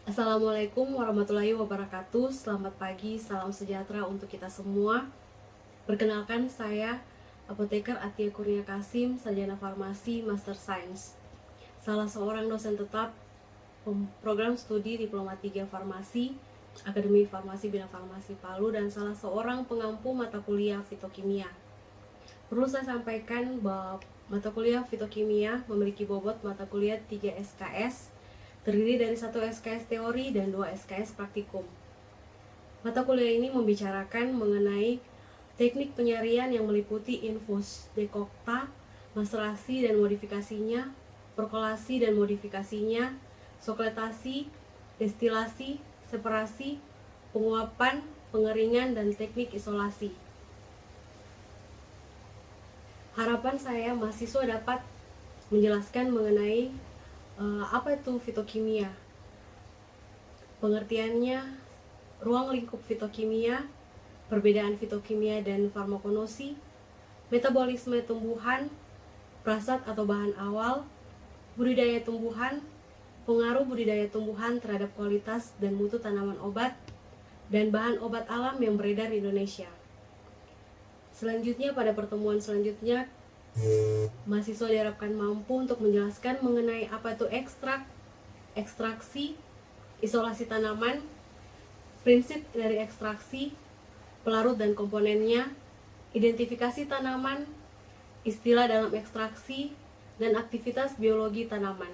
Assalamualaikum warahmatullahi wabarakatuh. Selamat pagi, salam sejahtera untuk kita semua. Perkenalkan, saya Apoteker Atia Kurnia Kasim, sarjana farmasi, Master Science, salah seorang dosen tetap program studi Diploma 3 Farmasi, Akademi Farmasi Bina Farmasi Palu, dan salah seorang pengampu mata kuliah fitokimia. Perlu saya sampaikan bahwa mata kuliah fitokimia memiliki bobot mata kuliah 3 SKS, terdiri dari 1 SKS teori dan 2 SKS praktikum. Mata kuliah ini membicarakan mengenai teknik penyarian yang meliputi infus, dekokta, maserasi dan modifikasinya, perkolasi dan modifikasinya, sokletasi, destilasi, separasi, penguapan, pengeringan, dan teknik isolasi. Harapan saya mahasiswa dapat menjelaskan mengenai apa itu fitokimia, pengertiannya, ruang lingkup fitokimia, perbedaan fitokimia dan farmakonosi, metabolisme tumbuhan, prasat atau bahan awal, budidaya tumbuhan, pengaruh budidaya tumbuhan terhadap kualitas dan mutu tanaman obat, dan bahan obat alam yang beredar di Indonesia. Selanjutnya, pada pertemuan selanjutnya, mahasiswa diharapkan mampu untuk menjelaskan mengenai apa itu ekstrak, ekstraksi, isolasi tanaman, prinsip dari ekstraksi, pelarut dan komponennya, identifikasi tanaman, istilah dalam ekstraksi, dan aktivitas biologi tanaman.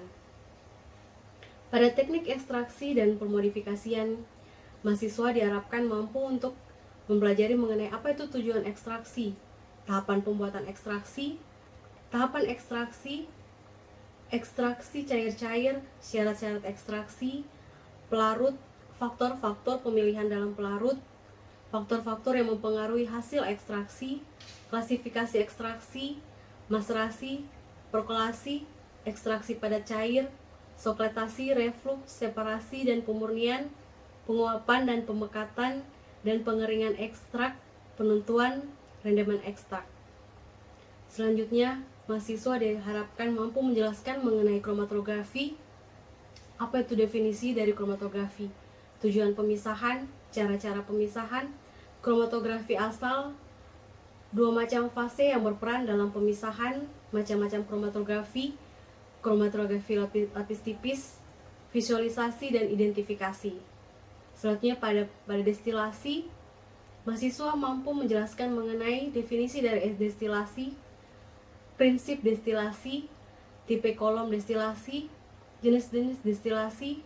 Pada teknik ekstraksi dan pemodifikasian, mahasiswa diharapkan mampu untuk mempelajari mengenai apa itu tujuan ekstraksi, tahapan pembuatan ekstraksi, ekstraksi cair-cair, syarat-syarat ekstraksi, pelarut, faktor-faktor pemilihan dalam pelarut, faktor-faktor yang mempengaruhi hasil ekstraksi, klasifikasi ekstraksi, maserasi, perkolasi, ekstraksi pada cair, sokletasi, reflux, separasi dan pemurnian, penguapan dan pemekatan, dan pengeringan ekstrak, penentuan, rendaman ekstrak. Selanjutnya, mahasiswa diharapkan mampu menjelaskan mengenai kromatografi, apa itu definisi dari kromatografi, tujuan pemisahan, cara-cara pemisahan, kromatografi asal, dua macam fase yang berperan dalam pemisahan, macam-macam kromatografi lapis tipis, visualisasi dan identifikasi. Selanjutnya pada destilasi, mahasiswa mampu menjelaskan mengenai definisi dari destilasi, prinsip destilasi, tipe kolom destilasi, jenis-jenis destilasi,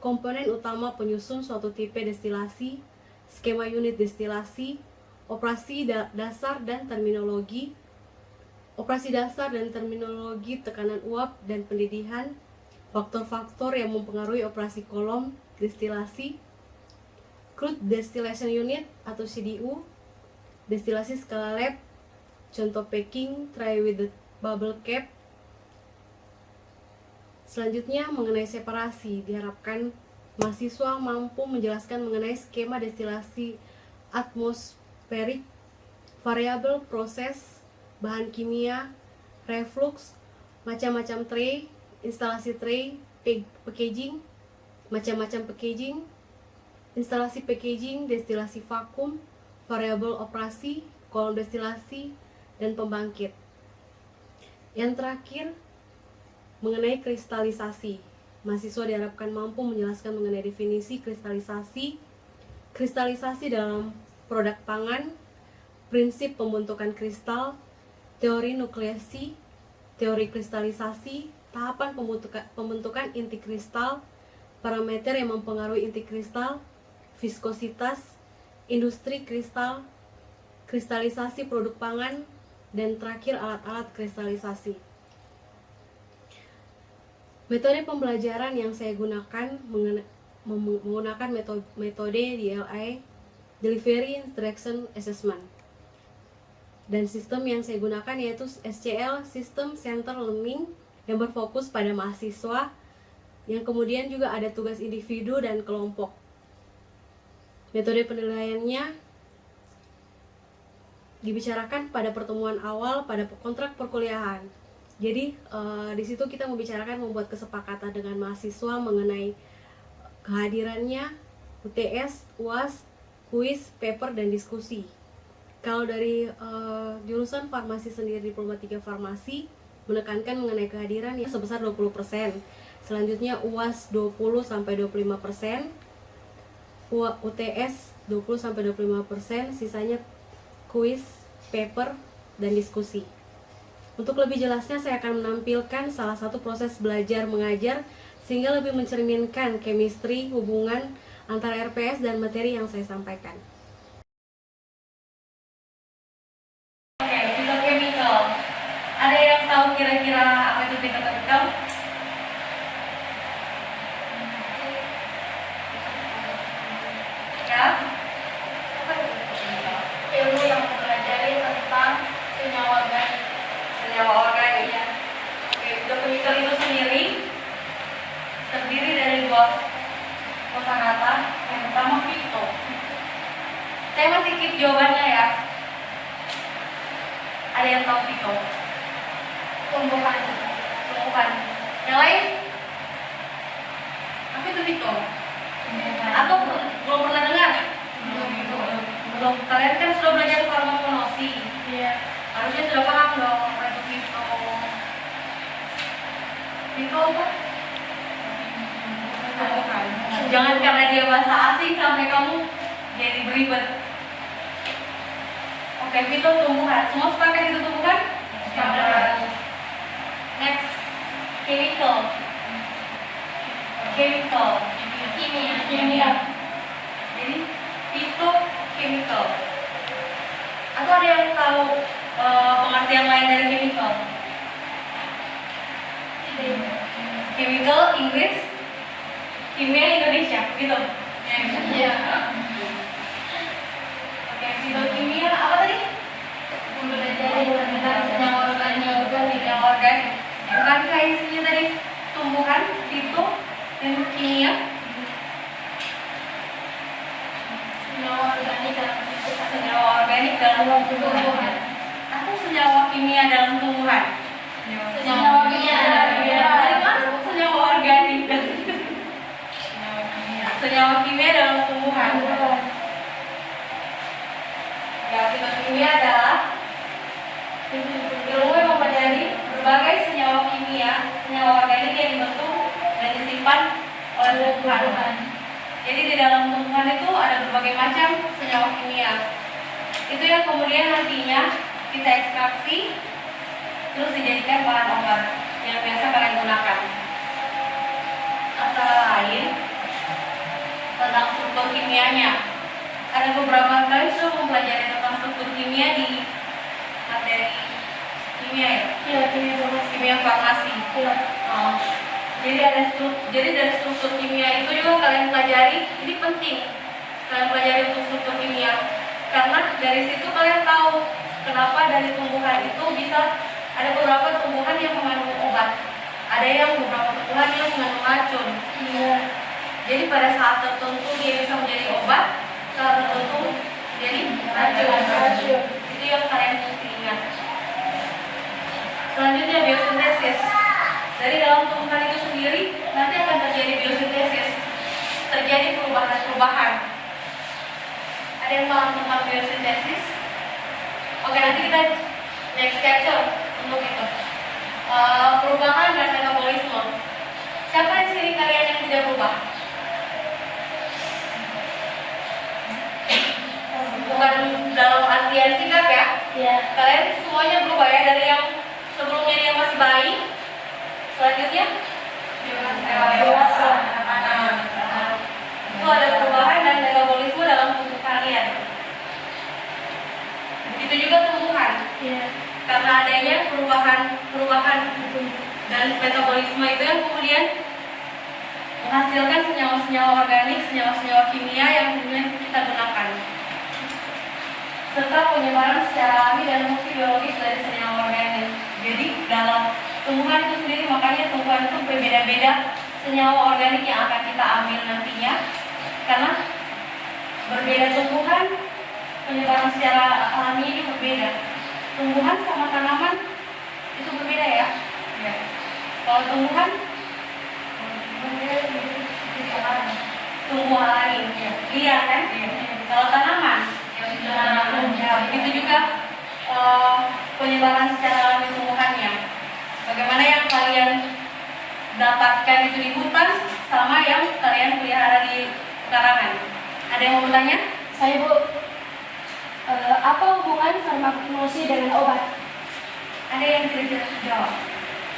komponen utama penyusun suatu tipe destilasi, skema unit destilasi, operasi dasar dan terminologi, tekanan uap dan pendidihan, faktor-faktor yang mempengaruhi operasi kolom destilasi, crude distillation unit atau CDU, destilasi skala lab, contoh packing, tray with the bubble cap. Selanjutnya mengenai separasi, diharapkan mahasiswa mampu menjelaskan mengenai skema destilasi atmosferik, variabel proses, bahan kimia, reflux, macam-macam tray, instalasi tray, packaging, macam-macam packaging, instalasi packaging, destilasi vakum, variabel operasi, kolom destilasi, dan pembangkit. Yang terakhir, mengenai kristalisasi, mahasiswa diharapkan mampu menjelaskan mengenai definisi kristalisasi dalam produk pangan, prinsip pembentukan kristal, teori nukleasi, teori kristalisasi, tahapan pembentukan inti kristal, parameter yang mempengaruhi inti kristal, viskositas, industri kristal, kristalisasi produk pangan, dan terakhir alat-alat kristalisasi. Metode pembelajaran yang saya gunakan menggunakan metode DLI, Delivery Instruction Assessment, dan sistem yang saya gunakan yaitu SCL, System Center Learning, yang berfokus pada mahasiswa, yang kemudian juga ada tugas individu dan kelompok. Metode penilaiannya dibicarakan pada pertemuan awal pada kontrak perkuliahan. Jadi di situ kita membicarakan membuat kesepakatan dengan mahasiswa mengenai kehadirannya, UTS, UAS, kuis, paper, dan diskusi. Kalau dari jurusan farmasi sendiri, Diploma 3 Farmasi menekankan mengenai kehadiran ya sebesar 20%. Selanjutnya UAS 20-25%, UTS 20-25%, sisanya kuis, paper, dan diskusi. Untuk lebih jelasnya saya akan menampilkan salah satu proses belajar mengajar sehingga lebih mencerminkan chemistry hubungan antara RPS dan materi yang saya sampaikan. Oke, fitochemical. Ada yang tahu kira-kira apa itu fitochemical? Ya? Ilmu yang mempelajari tentang senyawa organik. Senyawa organik. Ya. Oke, fitochemical itu sendiri terdiri dari dua kosakata. Yang pertama fito. Saya masih keep jawabannya ya. Ada yang tahu fito? Tumbuhan. Tumbuhan. Yang lain? Apa itu fito? Atau belum pernah dengar? Belum. Kalian kan sudah belajar farmakologi. Iya. Harusnya sudah paham dong apa itu fito. Fito apa? Jangan karena dia bahasa asing sampai kamu jadi beribet. Oke, fito tumbuhan. Semua sepakat itu tumbuhan? Sepakat. Next, chemical. Chemical. Kimia. Jadi phytochemical. Atau ada yang tahu pengertian lain dari chemical? Chemical Inggris, kimia Indonesia, gitu. Iya. Oke, fitokimia apa tadi? Mempelajari senyawa organik. Bukan isinya tadi tumbuhan, fito, dan kimia. Senyawa organik dalam tumbuhan. Atau senyawa kimia dalam tumbuhan. Senyawa kimia dari mana? Senyawa organik dan senyawa kimia dalam tumbuhan. Ya, fitokimia adalah ilmu yang mempelajari berbagai senyawa kimia, senyawa organik yang dibentuk dan disimpan oleh tumbuhan. Jadi di dalam tumbuhan itu ada berbagai macam senyawa kimia. Itu yang kemudian nantinya kita ekstraksi terus dijadikan bahan obat yang biasa kalian gunakan. Antara lain tentang struktur kimianya. Ada beberapa kali sudah mempelajari tentang struktur kimia di materi kimia ya? Iya, kimia farmasi. Iya. Oh. Jadi dari struktur kimia itu juga kalian pelajari. Ini penting kalian pelajari untuk struktur kimia karena dari situ kalian tahu kenapa dari tumbuhan itu bisa ada beberapa tumbuhan yang mengandung obat, ada yang beberapa tumbuhan yang mengandung racun. Iya. Jadi pada saat tertentu dia bisa menjadi obat, saat tertentu jadi racun. Itu yang kalian mesti ingat. Selanjutnya biosintesis. Dari dalam tumbuhan itu sendiri nanti akan terjadi biosintesis, terjadi perubahan-perubahan. Ada yang paham tentang biosintesis? Oke, nanti kita next capture untuk itu. Perubahan dan metabolisme. Siapa di sini kalian yang tidak berubah? Bukan dalam artian sikap ya? Iya. Kalian semuanya berubah ya, dari yang sebelumnya dia masih bayi, selanjutnya dewasa. Itu ada perubahan dan metabolisme dalam tubuh kalian. Begitu juga tumbuhan. Iya. Karena adanya perubahan dan metabolisme itu yang kemudian menghasilkan senyawa-senyawa organik, senyawa-senyawa kimia yang kemudian kita gunakan, serta penyebaran secara alami dan fungsi biologis dari senyawa organik. Jadi dalam tumbuhan itu sendiri, makanya tumbuhan itu berbeda-beda senyawa organik yang akan kita ambil nantinya, karena berbeda tumbuhan, penyebaran secara alami ini berbeda. Tumbuhan sama tanaman itu berbeda ya. Kalau tumbuhan berbeda. buah-buahan lagi. Liar kan? Kalau tanaman, ya begitu juga penyebaran secara alami tumbuhannya. Bagaimana yang kalian dapatkan itu di hutan sama yang kalian pelihara di pekarangan? Ada yang mau bertanya? Saya Bu, apa hubungan farmakologi dengan obat? Ada yang kira-kira jawab?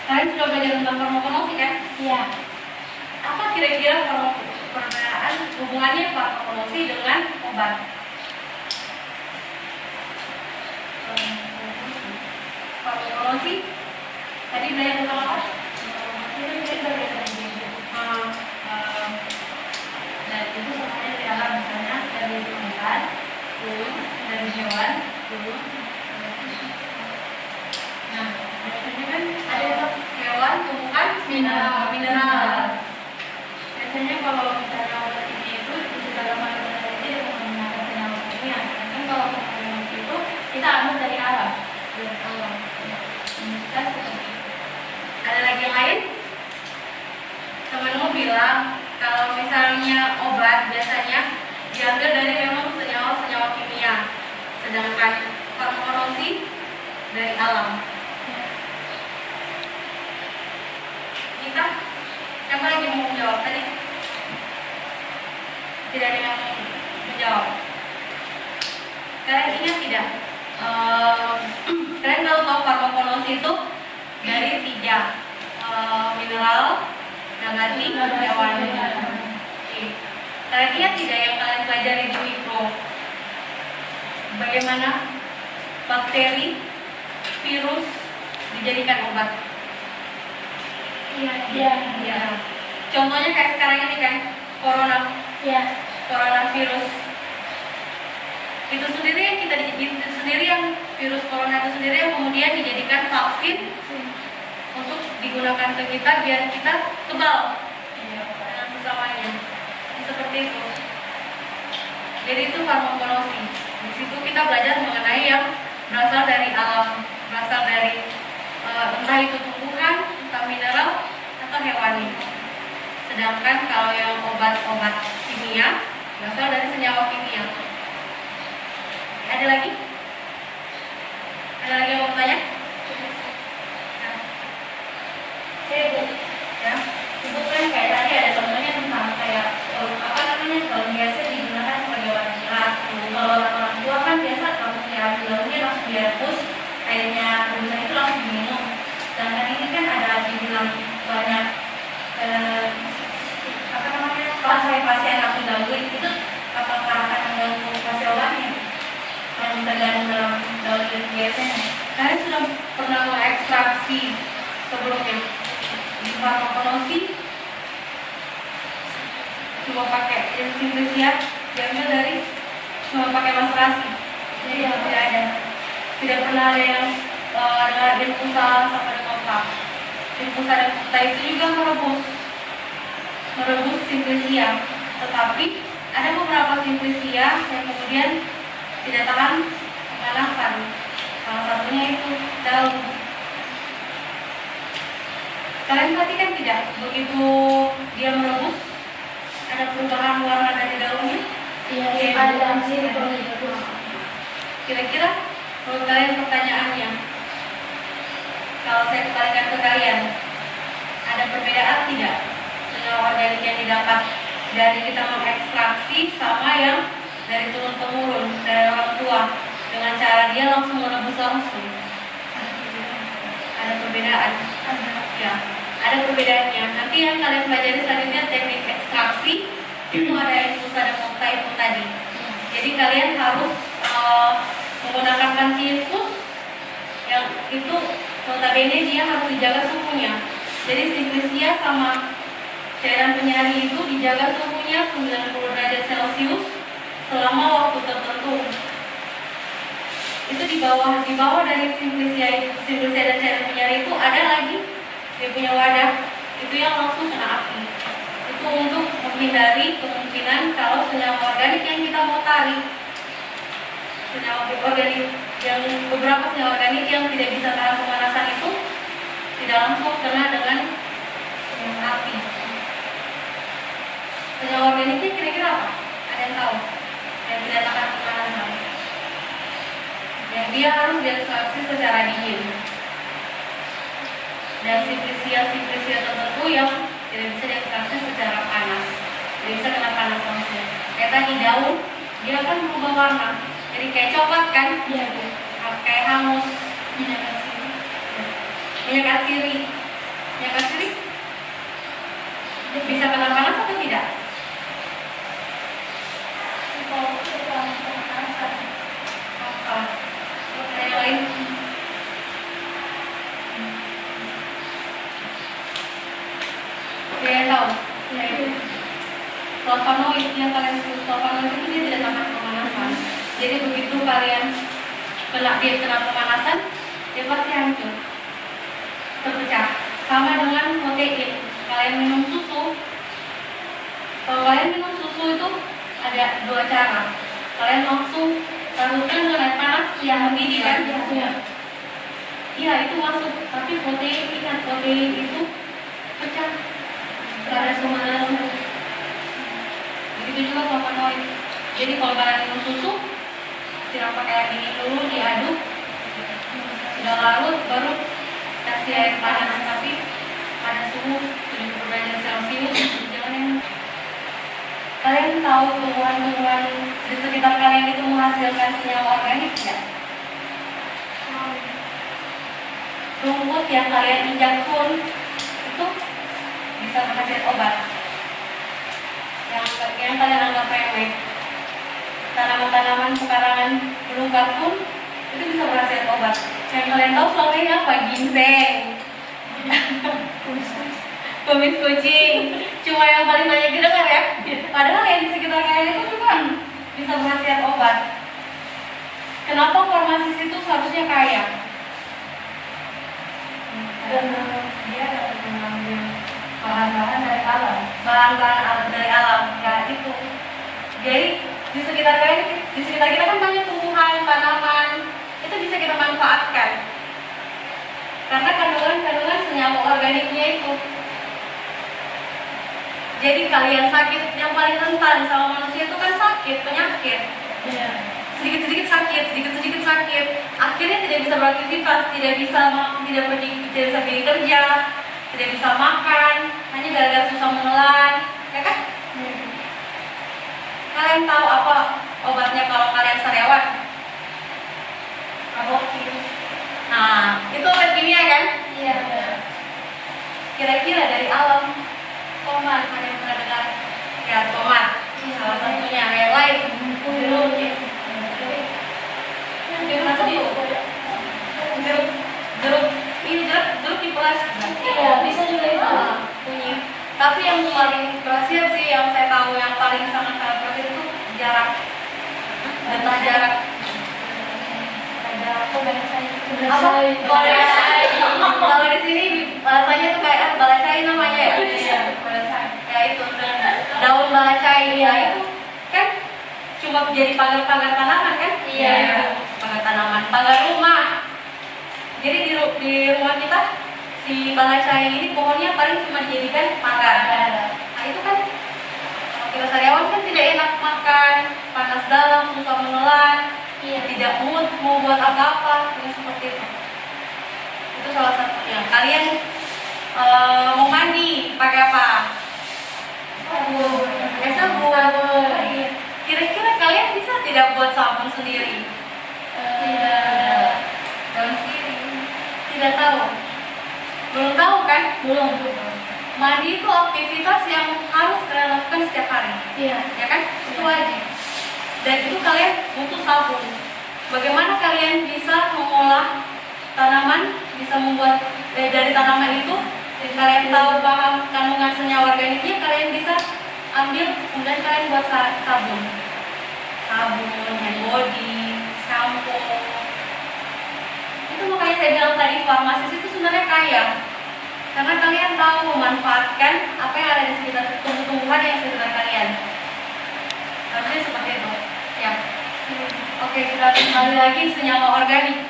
Kalian sudah belajar tentang farmakologi kan? Iya. Apa kira-kira perbedaan hubungannya farmakologi dengan obat? Farmakologi tadi belajar tentang apa? Dan itu semuanya dari alam, misalnya dari tumbuhan, dari hewan. Nah, biasanya kan ada hewan, tumbuhan, mineral. Biasanya kalau misalnya obat ini itu di dalam makanan ini dia menggunakan senyawa kimia. Kan kalau farmakologi itu kita ambil dari alam. Kita seperti itu. Ada lagi yang lain? Temanmu bilang kalau misalnya obat biasanya diambil dari memang senyawa-senyawa kimia, sedangkan farmakologi dari alam. Kita siapa lagi mau menjawab tadi? Tidak ada yang mau menjawab. Kalian ingat tidak? Kalian kalau tahu farmakologi itu dari 3 mineral, nabati, hewani. Kalian ingat tidak yang kalian pelajari di mikro? Bagaimana bakteri, virus dijadikan obat? Iya. Contohnya kayak sekarang ini kan, coronavirus. Itu sendiri yang virus corona itu sendiri yang kemudian dijadikan vaksin untuk digunakan ke kita biar kita kebal dengan bersamanya. Seperti itu. Jadi itu farmakologi. Di situ kita belajar mengenai yang berasal dari alam, berasal dari entah itu tumbuhan, entah mineral atau hewani. Sedangkan kalau yang obat-obat kimia berasal dari senyawa kimia. Ada lagi? Ada lagi yang mau tanya? Ya, itu kan kayak tadi ada contohnya tentang kayak kalau biasa digunakan sebagai obat berat. Kalau orang tua kan biasa kalau punya daunnya langsung direbus, airnya rebusan itu langsung diminum. Sedangkan ini kan ada dibilang banyak fase yang langsung dilalui. Itu apakah akan mengganggu fase obatnya yang tergandung dalam daun biasanya? Kalian sudah pernah mengekstraksi sebelumnya di farmakologi? Cuma pakai sintesia diambil dari cuma pakai maserasi. Jadi yang tidak ada, tidak pernah ada yang dengan infusa sama dengan otak. Infusa dan otak itu juga merebus sintesia, tetapi ada beberapa sintesia yang kemudian tidak tahan pemanasan. Salah satunya itu daun. Kalian perhatikan tidak? Begitu dia merebus, ada perubahan warna dari daunnya? Iya, ada sini. Kira-kira menurut kalian pertanyaannya, kalau saya kembalikan ke kalian, ada perbedaan tidak senyawa organik yang didapat dari kita mengekstraksi sama yang dari turun-temurun dari orang tua dengan cara dia langsung merebus langsung? Ada perbedaan? Ya, ada perbedaannya. Nanti yang kalian pelajari selanjutnya teknik ekstraksi itu ada infusa dan mokta itu tadi. Jadi kalian harus menggunakan panci infus yang itu notabene dia harus dijaga suhunya. Jadi sintesia sama cairan penyari itu dijaga suhunya 90 derajat Celcius selama waktu tertentu. Itu di bawah dari sintesia dan cairan penyari itu ada lagi dia punya wadah, itu yang langsung kena api. Itu untuk menghindari kemungkinan kalau senyawa organik yang kita mau tarik, senyawa organik yang beberapa senyawa organik yang tidak bisa tahan pemanasan itu tidak langsung kena dengan api. Senyawa organiknya kira-kira apa? Ada yang tahu? Yang tidak tahan pemanasan. Yang dia harus diabsorpsi secara dingin. Dan siklisia tertentu yang tidak bisa diabsorpsi secara panas. Tidak bisa kena panas langsung. Kayak tadi daun, dia akan berubah warna. Jadi kayak coklat kan? Iya. Kayak hangus. Minyak asiri. Minyak asiri. Minyak asiri bisa kena panas atau tidak? Kalau kita pemanasan. Apa? Ada yang lain? Dia tahu? Ya, itu. Flavonoid yang kalian sebut flavonoid itu dia tidak tahan pemanasan. Jadi begitu kalian kena pemanasan, dia pasti hancur, terpecah. Sama dengan protein. Kalian minum susu. Kalau kalian minum susu itu ada dua cara. Kalian langsung larutkan dengan air panas yang mendidih kan? Iya. Iya, itu masuk. Tapi protein, ingat protein itu pecah. Karena pemanasan. Begitu juga flavonoid. Jadi kalau kalian minum susu, siram pakai air dingin dulu, diaduk, sudah larut, baru kasih air panas, tapi pada suhu 70 derajat Celcius. Jangan yang kalian tahu tumbuhan-tumbuhan di sekitar kalian itu menghasilkan senyawa organik tidak? Rumput yang kalian injak pun itu bisa menghasilkan obat. Yang kalian anggap remeh, tanaman-tanaman pekarangan belungkar pun itu bisa menghasilkan obat. Yang kalian tahu selama ini apa? Ginseng, kumis kucing. Cuma yang paling banyak didengar ya. Padahal yang di sekitar kalian itu juga bisa menghasilkan obat. Kenapa farmasis itu seharusnya kaya? Karena dia dapat mengambil bahan-bahan dari alam. Bahan-bahan dari alam, ya itu. Jadi di sekitar kita kan banyak tumbuhan, tanaman, itu bisa kita manfaatkan. Karena kandungan senyawa organiknya itu. Jadi kalian sakit, yang paling rentan sama manusia itu kan sakit, penyakit. Iya. Sedikit-sedikit sakit. Akhirnya tidak bisa beraktivitas, tidak bisa pergi kerja, tidak bisa makan, hanya gara-gara susah menelan, ya kan? Kalian tahu apa obatnya kalau kalian sariawan? Abokin. Nah, itu obat kimia kan? Iya. Kira-kira dari alam, tomat, ada yang pernah dengar? Ya, tomat. Salah satunya, yang lain. Jeruk, ya. Jeruk diperas. Iya, bisa juga itu. Kunyit. Tapi yang paling berhasil sih, yang saya tahu yang paling sangat berhasil itu jarak. Betah jarak. Apa? Balecai. Kalau di sini rasanya tuh kayak balecai namanya ya. Iya. Ya itu daun balecai ya itu kan cuma jadi pagar-pagar tanaman kan? Iya. Pagar tanaman, pagar rumah. Jadi di rumah kita si balecai ini pohonnya paling cuma dijadikan pagar. Nah itu kan kalau kita sariawan kan tidak enak makan, panas dalam, susah menelan, tidak mood mau buat apa-apa, seperti itu. Itu salah satunya. Kalian mau mandi pakai apa? Pakai sabun. Kira-kira kalian bisa tidak buat sabun sendiri? Tidak. Daun sirih. Tidak tahu. Belum tahu kan? Belum. Mandi itu aktivitas yang harus kalian lakukan setiap hari. Iya. Ya kan? Itu wajib. Dan itu kalian butuh sabun. Bagaimana kalian bisa mengolah tanaman, bisa membuat dari tanaman itu, dan kalian tahu paham kandungan senyawa organiknya, kalian bisa ambil kemudian kalian buat sabun, hand body, shampoo. Itu makanya saya bilang tadi farmasis itu sebenarnya kaya, karena kalian tahu memanfaatkan apa yang ada di sekitar tumbuh-tumbuhan yang sekitar kalian. Harusnya seperti itu, ya. Oke, kita kembali lagi senyawa organik.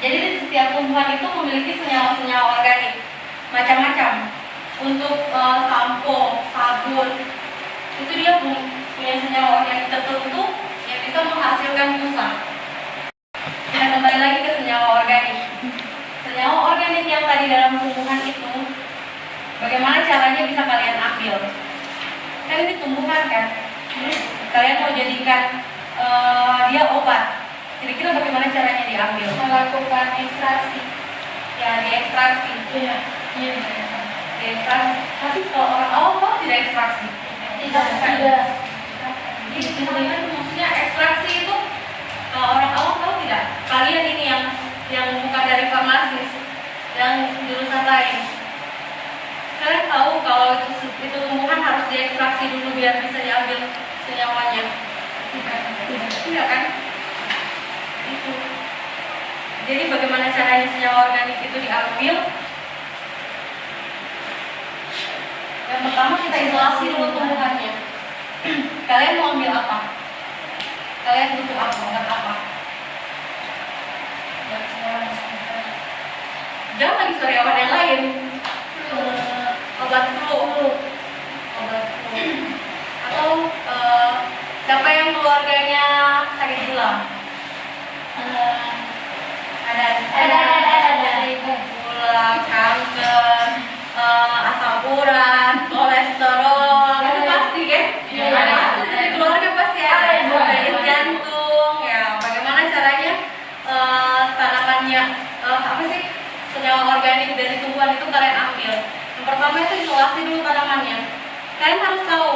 Jadi di setiap tumbuhan itu memiliki senyawa-senyawa organik macam-macam. Untuk sampo, sabun, akan rusak. Kita kembali lagi ke senyawa organik. Senyawa organik yang tadi dalam tumbuhan itu, bagaimana caranya bisa kalian ambil? Kan ini tumbuhan kan? Kalian mau jadikan dia obat. Kira-kira bagaimana caranya diambil? Melakukan ekstraksi. Ya, diekstraksi. Iya. Diekstraksi. Tapi kalau orang awam kok tidak ekstraksi? Tidak. Jadi sebenarnya maksudnya ekstraksi itu kalau orang awam tahu tidak? Kalian ini yang bukan dari farmasis, yang jurusan lain. Kalian tahu kalau itu tumbuhan harus diekstraksi dulu biar bisa diambil senyawanya? Tidak kan? Itu. Jadi bagaimana caranya senyawa organik itu diambil? Yang pertama kita isolasi dulu tumbuhannya. Kalian mau ambil apa? Kalian butuh apa? Obat apa? Jangan lagi sariawan yang lain. Obat flu. Obat flu. Atau siapa yang keluarganya sakit gula? Ada gula, kanker, asam urat, kolesterol, itu pasti kan? Ada dari keluarga pasti ada. Penyakit jantung, ya. Bagaimana caranya tanamannya apa sih senyawa organik dari tumbuhan itu kalian ambil? Yang pertama itu isolasi dulu tanamannya. Kalian harus tahu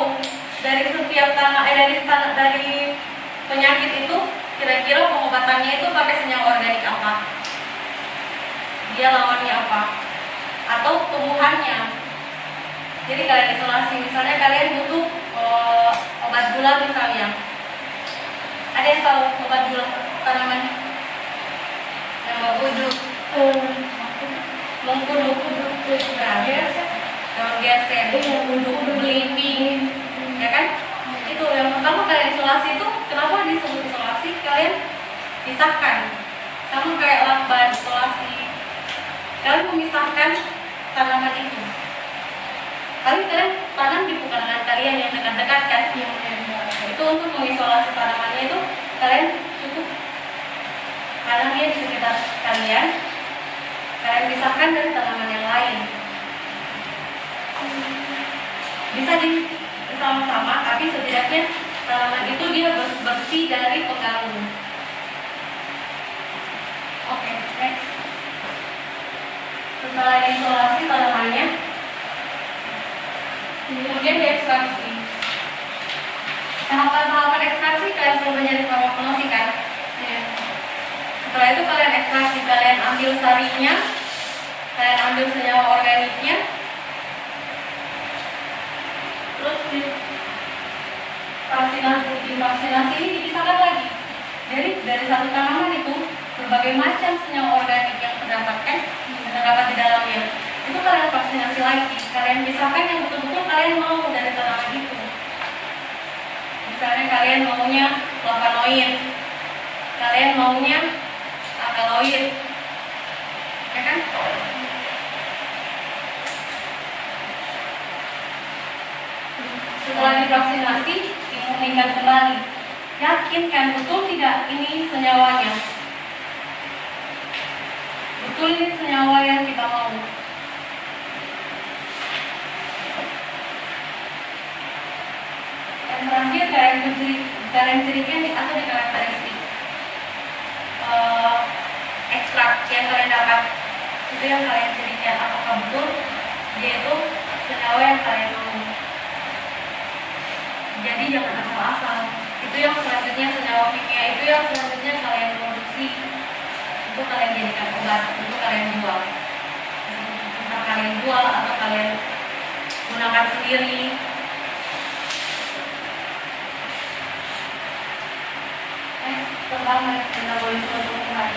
dari setiap dari penyakit itu kira-kira pengobatannya itu pakai senyawa organik apa? Dia lawannya apa? Atau tumbuhannya? Jadi kalian isolasi, misalnya kalian butuh obat gula misalnya. Ada yang tahu obat gula tanaman? Yang mengkudu, daun geser, kudu, belimbing, ya kan? Itu yang pertama kalian isolasi itu. Kenapa disebut isolasi? Kalian pisahkan, sama kayak lakban isolasi. Kalian memisahkan tanaman itu. Kalian tanam di pekarangan kalian yang dekat-dekat kan? Itu untuk mengisolasi tanamannya itu kalian cukup tanam dia di sekitar kalian. Kalian pisahkan dari tanaman yang lain. Bisa sama-sama, tapi setidaknya tanaman itu dia bersih dari pengganggu. Oke, next. Setelah diisolasi tanamannya, kemudian diekstraksi. Tahapan-tahapan ekstraksi kalian selalu menjadi farmakonosi kan? Ya. Setelah itu kalian ekstraksi, kalian ambil sarinya, kalian ambil senyawa organiknya, terus divaksinasi ini dipisahkan lagi. Jadi dari satu tanaman itu berbagai macam senyawa organik yang terdapatkan terdapat di dalamnya. Itu kalian vaksinasi lagi. Kalian pisahkan yang betul-betul kalian mau dari tanaman itu. Misalnya kalian maunya flavonoid, kalian maunya alkaloid, ya kan? Setelah divaksinasi, dimurnikan kembali. Yakinkan betul tidak ini senyawanya? Betul ini senyawa yang kita mau. Yang terakhir kalian cirikan atau di karakteristik ekstrak yang kalian dapat. Itu yang kalian cirikan apakah betul dia itu senyawa yang kalian mau. Jadi jangan asal-asal. Itu yang selanjutnya senyawa kimia, itu yang selanjutnya kalian produksi. Itu kalian jadikan obat, itu kalian jual. Entah kalian jual atau kalian gunakan sendiri. Tentang metabolisme tumbuhan.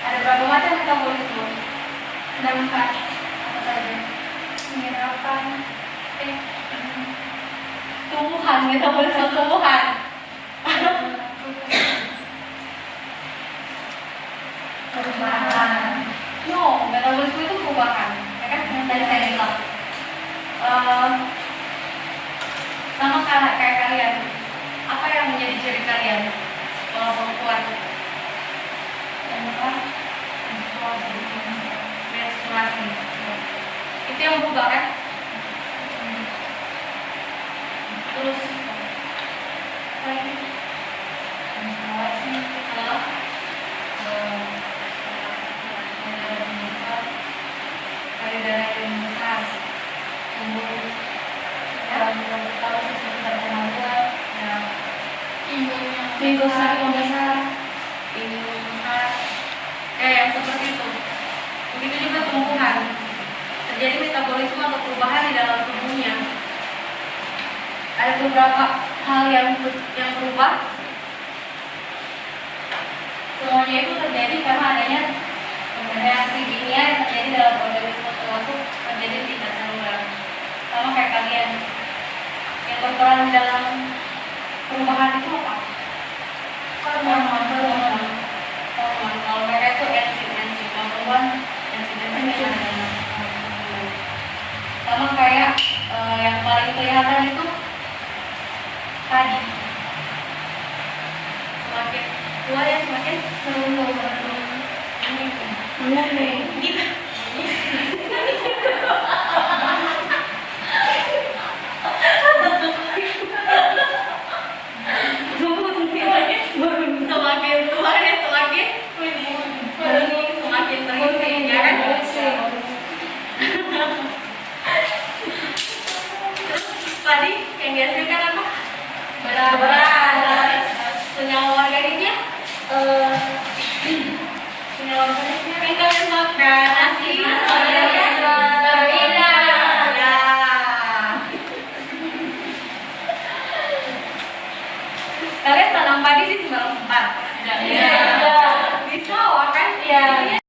Ada berapa macam metabolisme? Ada 4. Apa saja? Penyerapan, tumbuhan, metabolisme tumbuhan. Perubahan. No, metabolisme itu perubahan. Ya kan? Yang tadi saya bilang. Sama kayak kalian. Apa yang menjadi ciri kalian kalau perempuan? Yang apa? Menstruasi. Itu yang berubah kan? Terus Menstruasi. kalau payudara yang besar, tumbuh, Yang belum tahu sekitar kemampuan. ya, Minggu besar. ini besar, yang seperti itu. Begitu juga tumbuhan, terjadi metabolisme atau perubahan di dalam tubuhnya. Ada beberapa hal yang berubah. Semuanya itu terjadi karena adanya reaksi kimia yang terjadi dalam organisme termasuk terjadi di tingkat seluler. Sama kayak kalian yang berperan di dalam perubahan itu apa? Hormon. Kalau mereka itu enzim. Kalau perempuan enzim yang ada dalam tubuh. Sama kayak yang paling kelihatan itu tadi. Semakin tua ya semakin gitu. Semakin tua ya semakin semakin terisi ya kan? Terus tadi yang dihasilkan apa? Beras. Senyawa organiknya? Senyawa organiknya yang kalian makan nasi, kalian tanam padi di sembarang tempat? Iya. Di sawah kan? Iya. Iya,